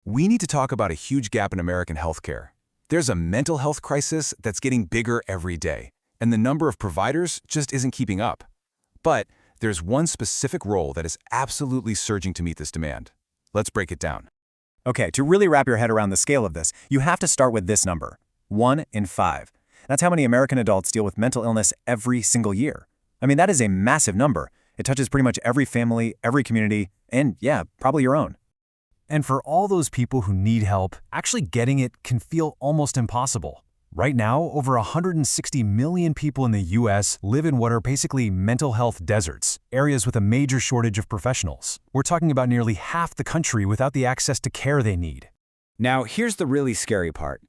We need to talk about a huge gap in American healthcare. There's a mental health crisis that's getting bigger every day, and the number of providers just isn't keeping up. But there's one specific role that is absolutely surging to meet this demand. Let's break it down. Okay, to really wrap your head around the scale of this, you have to start with this number: 1 in 5. That's how many American adults deal with mental illness every single year. I mean, that is a massive number. It touches pretty much every family, every community, and yeah, probably your own. And for all those people who need help, actually getting it can feel almost impossible. Right now, over 160 million people in the US live in what are basically mental health deserts, areas with a major shortage of professionals. We're talking about nearly half the country without the access to care they need. Now, here's the really scary part.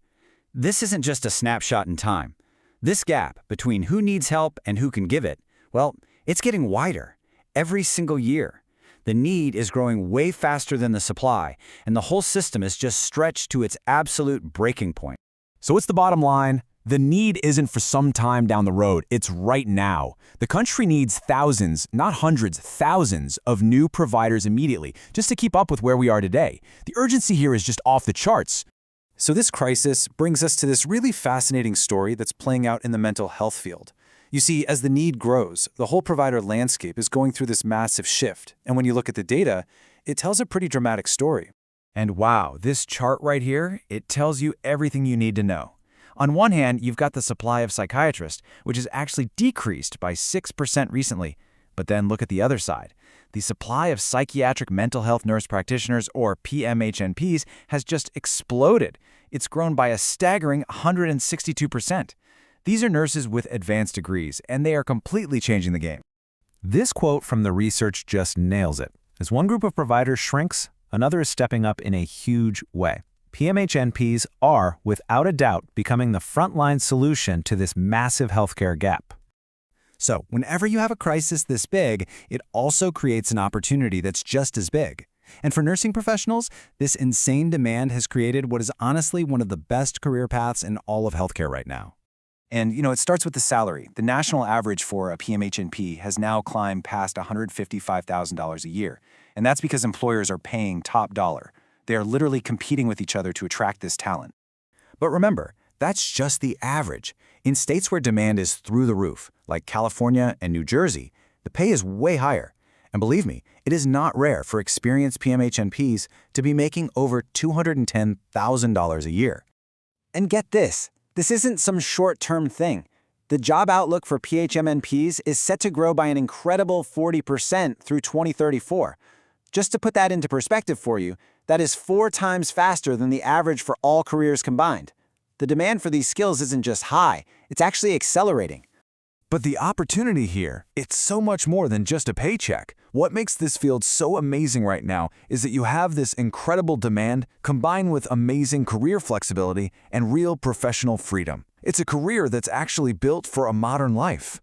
This isn't just a snapshot in time. This gap between who needs help and who can give it, well, it's getting wider every single year. The need is growing way faster than the supply, and the whole system is just stretched to its absolute breaking point. So what's the bottom line? The need isn't for some time down the road, it's right now. The country needs thousands, not hundreds, thousands of new providers immediately, just to keep up with where we are today. The urgency here is just off the charts. So this crisis brings us to this really fascinating story that's playing out in the mental health field. You see, as the need grows, the whole provider landscape is going through this massive shift. And when you look at the data, it tells a pretty dramatic story. And wow, this chart right here, it tells you everything you need to know. On one hand, you've got the supply of psychiatrists, which has actually decreased by 6% recently. But then look at the other side. The supply of psychiatric mental health nurse practitioners, or PMHNPs, has just exploded. It's grown by a staggering 162%. These are nurses with advanced degrees, and they are completely changing the game. This quote from the research just nails it. As one group of providers shrinks, another is stepping up in a huge way. PMHNPs are, without a doubt, becoming the frontline solution to this massive healthcare gap. So, whenever you have a crisis this big, it also creates an opportunity that's just as big. And for nursing professionals, this insane demand has created what is honestly one of the best career paths in all of healthcare right now. And, it starts with the salary. The national average for a PMHNP has now climbed past $155,000 a year. And that's because employers are paying top dollar. They are literally competing with each other to attract this talent. But remember, that's just the average. In states where demand is through the roof, like California and New Jersey, the pay is way higher. And believe me, it is not rare for experienced PMHNPs to be making over $210,000 a year. And get this. This isn't some short-term thing. The job outlook for PMHNPs is set to grow by an incredible 40% through 2034. Just to put that into perspective for you, that is 4 times faster than the average for all careers combined. The demand for these skills isn't just high, it's actually accelerating. But the opportunity here, it's so much more than just a paycheck. What makes this field so amazing right now is that you have this incredible demand combined with amazing career flexibility and real professional freedom. It's a career that's actually built for a modern life.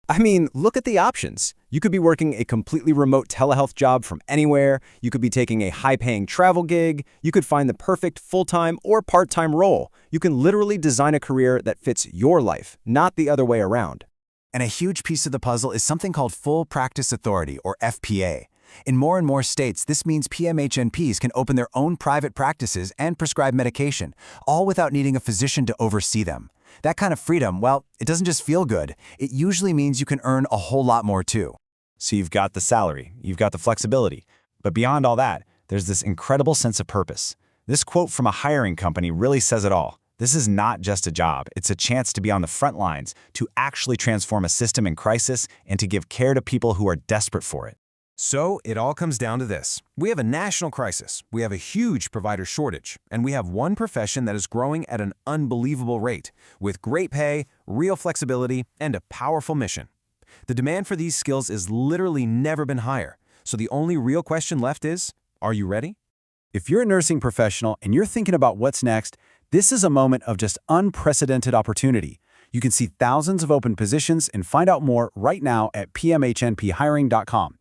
I mean, look at the options. You could be working a completely remote telehealth job from anywhere. You could be taking a high-paying travel gig. You could find the perfect full-time or part-time role. You can literally design a career that fits your life, not the other way around. And a huge piece of the puzzle is something called full practice authority, or FPA. In more and more states, this means PMHNPs can open their own private practices and prescribe medication, all without needing a physician to oversee them. That kind of freedom, well, it doesn't just feel good. It usually means you can earn a whole lot more too. So you've got the salary, you've got the flexibility, but beyond all that, there's this incredible sense of purpose. This quote from a hiring company really says it all. This is not just a job, it's a chance to be on the front lines, to actually transform a system in crisis, and to give care to people who are desperate for it. So it all comes down to this. We have a national crisis, we have a huge provider shortage, and we have one profession that is growing at an unbelievable rate, with great pay, real flexibility, and a powerful mission. The demand for these skills has literally never been higher, so the only real question left is, are you ready? If you're a nursing professional and you're thinking about what's next, this is a moment of just unprecedented opportunity. You can see thousands of open positions and find out more right now at pmhnphiring.com.